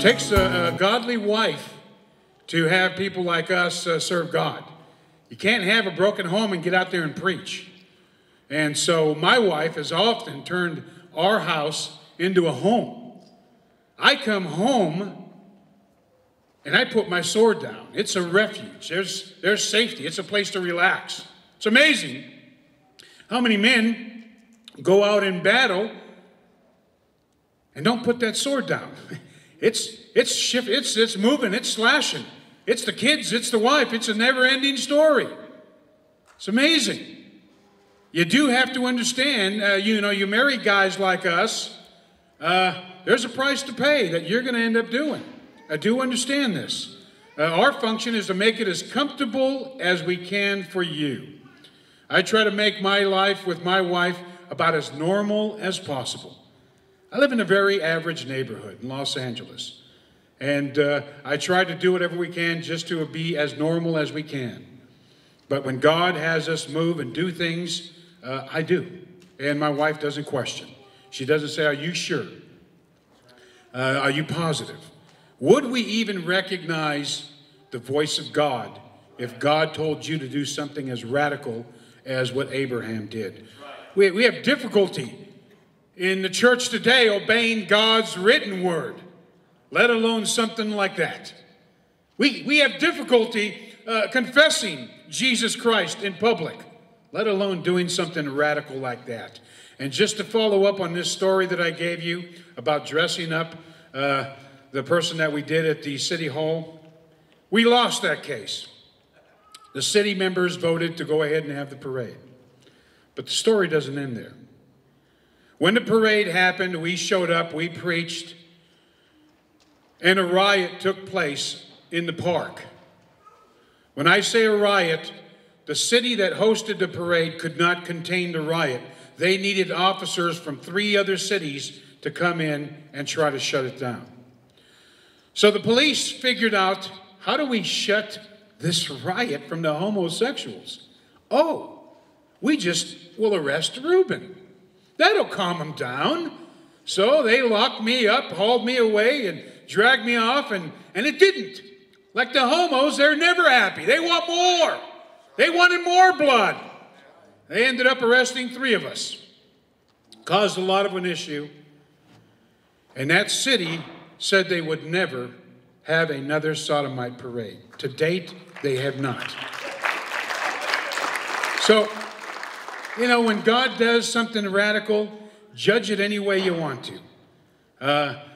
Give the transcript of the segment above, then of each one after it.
takes a godly wife to have people like us serve God. You can't have a broken home and get out there and preach. And so my wife has often turned our house into a home. I come home and I put my sword down. It's a refuge. There's safety. It's a place to relax. It's amazing how many men go out in battle and don't put that sword down. It's moving, it's slashing. It's the kids, it's the wife, it's a never-ending story. It's amazing. You do have to understand, you marry guys like us, there's a price to pay that you're going to end up doing. I do understand this. Our function is to make it as comfortable as we can for you. I try to make my life with my wife about as normal as possible. I live in a very average neighborhood in Los Angeles, and I try to do whatever we can just to be as normal as we can. But when God has us move and do things, I do. And my wife doesn't question. She doesn't say, "Are you sure? Are you positive?" Would we even recognize the voice of God if God told you to do something as radical as what Abraham did? We have difficulty in the church today obeying God's written word, let alone something like that. We have difficulty confessing Jesus Christ in public, let alone doing something radical like that. And just to follow up on this story that I gave you about dressing up the person that we did at the city hall, we lost that case. The city members voted to go ahead and have the parade. But the story doesn't end there. When the parade happened, we showed up, we preached, and a riot took place in the park. When I say a riot, the city that hosted the parade could not contain the riot. They needed officers from 3 other cities to come in and try to shut it down. So the police figured out, how do we shut this riot from the homosexuals? Oh, we just will arrest Reuben. That'll calm them down. So they locked me up, hauled me away, and dragged me off, and it didn't. Like the homos, they're never happy. They want more. They wanted more blood. They ended up arresting 3 of us. Caused a lot of an issue. And that city said they would never have another Sodomite parade. To date, they have not. So, when God does something radical, judge it any way you want to.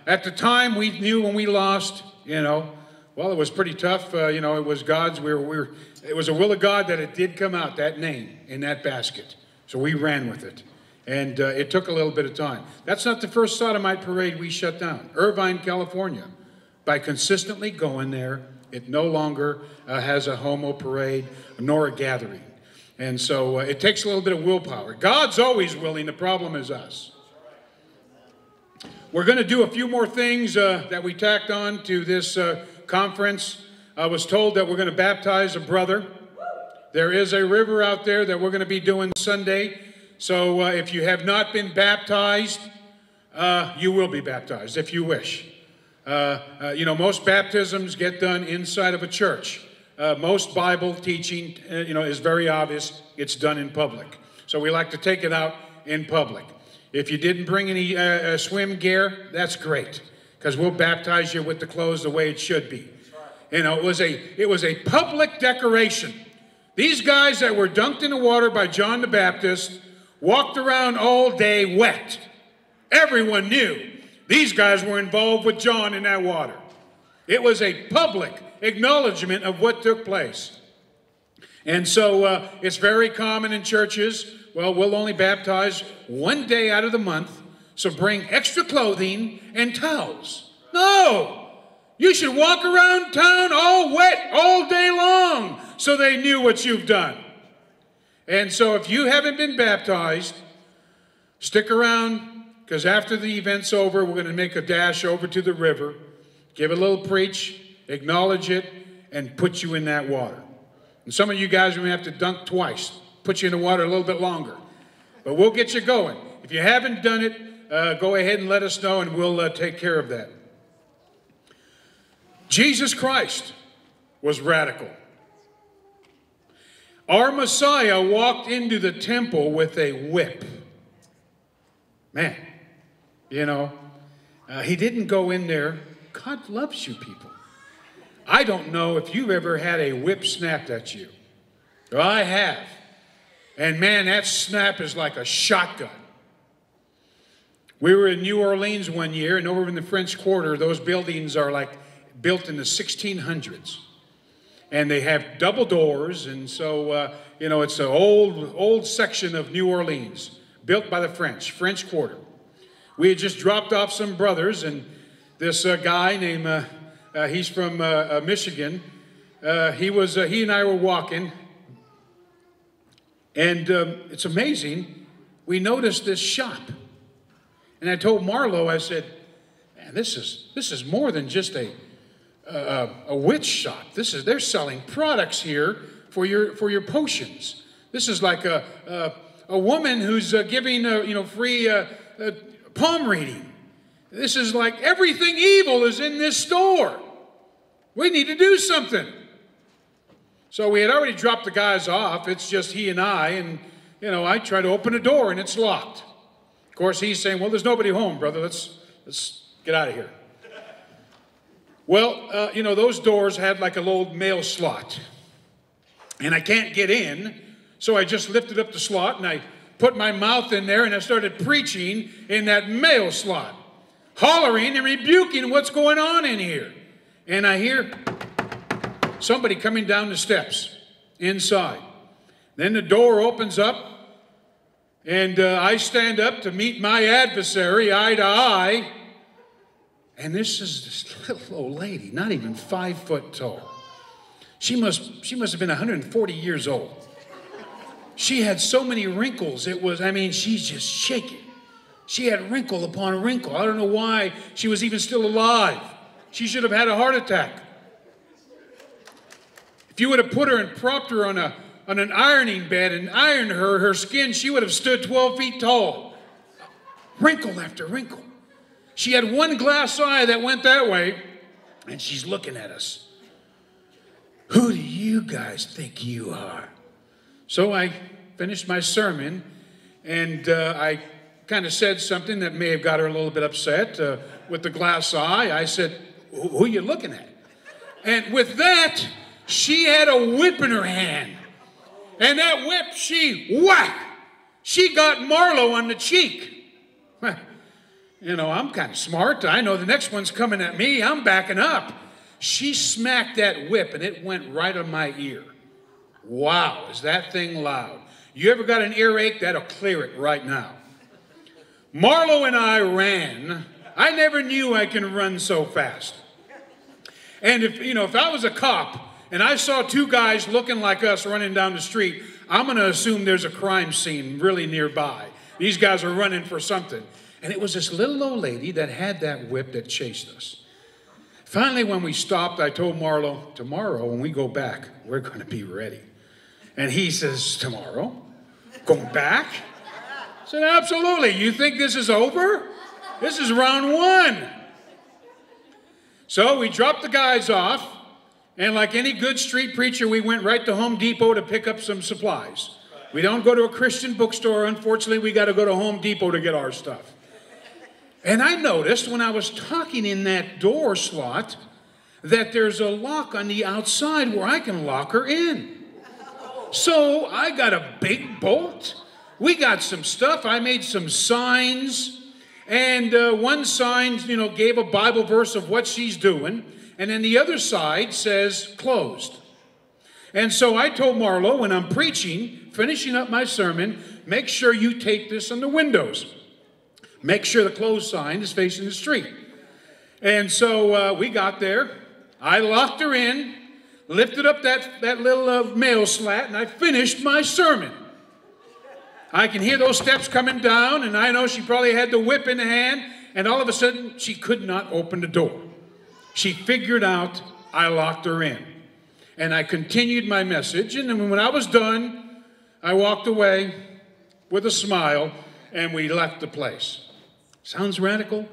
At the time, we knew when we lost, well, it was pretty tough. It was God's. It was a will of God that it did come out, that name, in that basket. So we ran with it. And it took a little bit of time. That's not the first Sodomite parade we shut down. Irvine, California. By consistently going there, it no longer has a homo parade nor a gathering. And so it takes a little bit of willpower. God's always willing. The problem is us. We're going to do a few more things that we tacked on to this conference. I was told that we're going to baptize a brother. There is a river out there that we're going to be doing Sunday. So if you have not been baptized, you will be baptized if you wish. Most baptisms get done inside of a church. Most Bible teaching, is very obvious. It's done in public. So we like to take it out in public. If you didn't bring any swim gear, that's great, because we'll baptize you with the clothes the way it should be. It was a public decoration. These guys that were dunked in the water by John the Baptist walked around all day wet. Everyone knew these guys were involved with John in that water. It was a public acknowledgement of what took place. And so it's very common in churches. Well, we'll only baptize 1 day out of the month, so bring extra clothing and towels. No! You should walk around town all wet all day long so they knew what you've done. And so if you haven't been baptized, stick around, because after the event's over, we're going to make a dash over to the river, give a little preach, acknowledge it, and put you in that water. And some of you guys are going to have to dunk twice, put you in the water a little bit longer. But we'll get you going. If you haven't done it, go ahead and let us know, and we'll take care of that. Jesus Christ was radical. Our Messiah walked into the temple with a whip. Man, you know, he didn't go in there. God loves you, people. I don't know if you've ever had a whip snapped at you. Well, I have. And man, that snap is like a shotgun. We were in New Orleans one year, and over in the French Quarter, those buildings are like built in the 1600s. And they have double doors, and so, you know, it's an old section of New Orleans, built by the French Quarter. We had just dropped off some brothers, and this guy named, he's from Michigan, he and I were walking, and it's amazing, we noticed this shop. And I told Marlo, I said, man, this is more than just a witch shop. They're selling products here for your potions. This is like a woman who's giving free palm reading. This is like everything evil is in this store. We need to do something. So we had already dropped the guys off. It's just he and I, and I try to open a door and it's locked. Of course, he's saying, "Well, there's nobody home, brother. Let's get out of here." Well, those doors had like a little mail slot. And I can't get in, so I just lifted up the slot and I put my mouth in there and I started preaching in that mail slot, hollering and rebuking what's going on in here. And I hear somebody coming down the steps inside. Then the door opens up and I stand up to meet my adversary eye to eye. And this is this little old lady, not even 5 foot tall. She must have been 140 years old. She had so many wrinkles. She's just shaking. She had wrinkle upon wrinkle. I don't know why she was even still alive. She should have had a heart attack. If you would have put her and propped her on an ironing bed and ironed her skin, she would have stood 12 feet tall. Wrinkle after wrinkle. She had one glass eye that went that way, and she's looking at us. Who do you guys think you are? So I finished my sermon, and I kind of said something that may have got her a little bit upset. With the glass eye, I said, "Who are you looking at?" And with that, she had a whip in her hand. And that whip, she got Marlo on the cheek. I'm kind of smart. I know the next one's coming at me. I'm backing up. She smacked that whip, and it went right on my ear. Wow, is that thing loud. You ever got an earache? That'll clear it right now. Marlo and I ran. I never knew I can run so fast. And if I was a cop and I saw two guys looking like us running down the street, I'm going to assume there's a crime scene really nearby. These guys are running for something. And it was this little old lady that had that whip that chased us. Finally, when we stopped, I told Marlo, tomorrow when we go back, we're going to be ready. And he says, tomorrow? Going back? I said, absolutely. You think this is over? This is round one. So we dropped the guys off. And like any good street preacher, we went right to Home Depot to pick up some supplies. We don't go to a Christian bookstore. Unfortunately, we got to go to Home Depot to get our stuff. And I noticed when I was talking in that door slot that there's a lock on the outside where I can lock her in. So I got a big bolt. We got some stuff. I made some signs. And one sign, gave a Bible verse of what she's doing. And then the other side says closed. And so I told Marlo, when I'm preaching, finishing up my sermon, make sure you tape this on the windows. Make sure the closed sign is facing the street. And so we got there. I locked her in, lifted up that little mail slat, and I finished my sermon. I can hear those steps coming down, and I know she probably had the whip in the hand, and all of a sudden, she could not open the door. She figured out I locked her in. And I continued my message, and then when I was done, I walked away with a smile, and we left the place. Sounds radical?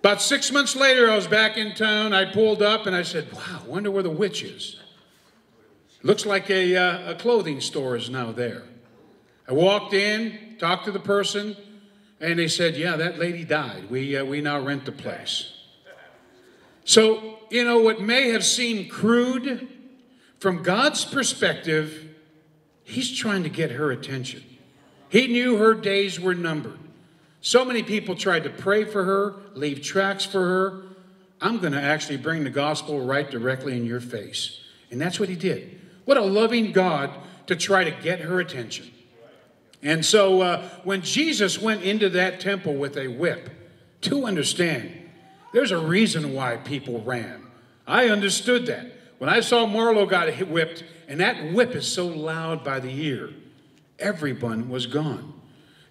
About 6 months later, I was back in town. I pulled up and I said, wow, wonder where the witch is. Looks like a clothing store is now there. I walked in, talked to the person, and they said, yeah, that lady died. We now rent the place. So, you know, what may have seemed crude, from God's perspective, he's trying to get her attention. He knew her days were numbered. So many people tried to pray for her, leave tracts for her. I'm going to actually bring the gospel right directly in your face. And that's what he did. What a loving God to try to get her attention. And so when Jesus went into that temple with a whip, to understand, there's a reason why people ran. I understood that. When I saw Marlo got whipped, and that whip is so loud by the ear, everyone was gone.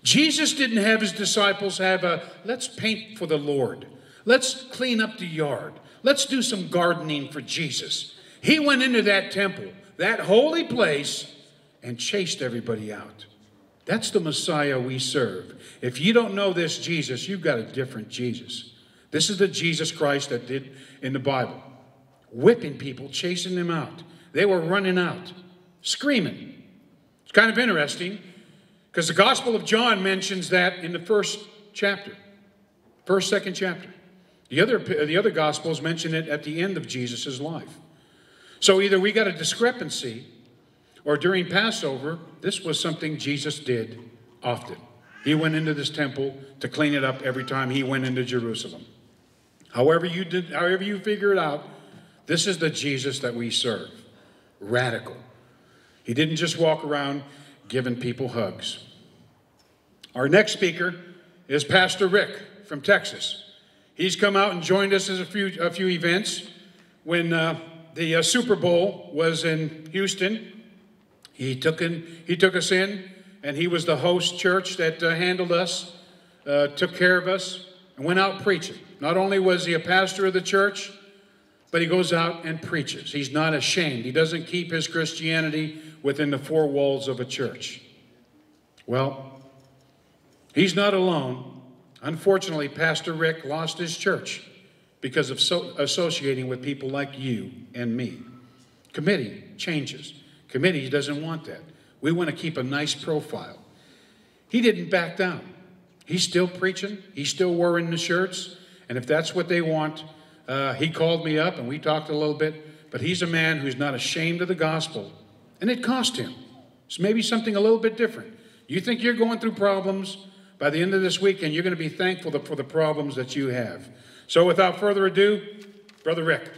Jesus didn't have his disciples have let's paint for the Lord. Let's clean up the yard. Let's do some gardening for Jesus. He went into that temple, that holy place, and chased everybody out. That's the Messiah we serve. If you don't know this Jesus, you've got a different Jesus. This is the Jesus Christ that did in the Bible. Whipping people, chasing them out. They were running out, screaming. It's kind of interesting, because the Gospel of John mentions that in the first chapter, second chapter. The other Gospels mention it at the end of Jesus' life. So either we got a discrepancy, or during Passover, this was something Jesus did often. He went into this temple to clean it up every time he went into Jerusalem. However you figure it out, this is the Jesus that we serve. Radical. He didn't just walk around giving people hugs. Our next speaker is Pastor Rick from Texas. He's come out and joined us at a few events. When the Super Bowl was in Houston, he took us in, and he was the host church that handled us, took care of us, and went out preaching. Not only was he a pastor of the church, but he goes out and preaches. He's not ashamed. He doesn't keep his Christianity within the four walls of a church. Well, he's not alone. Unfortunately, Pastor Rick lost his church because of associating with people like you and me. Committee changes. Committee doesn't want that. We want to keep a nice profile. He didn't back down. He's still preaching. He's still wearing the shirts. And if that's what they want, he called me up and we talked a little bit. But he's a man who's not ashamed of the gospel. And it cost him. So maybe something a little bit different. You think you're going through problems, by the end of this weekend, you're going to be thankful for the problems that you have. So without further ado, Brother Rick.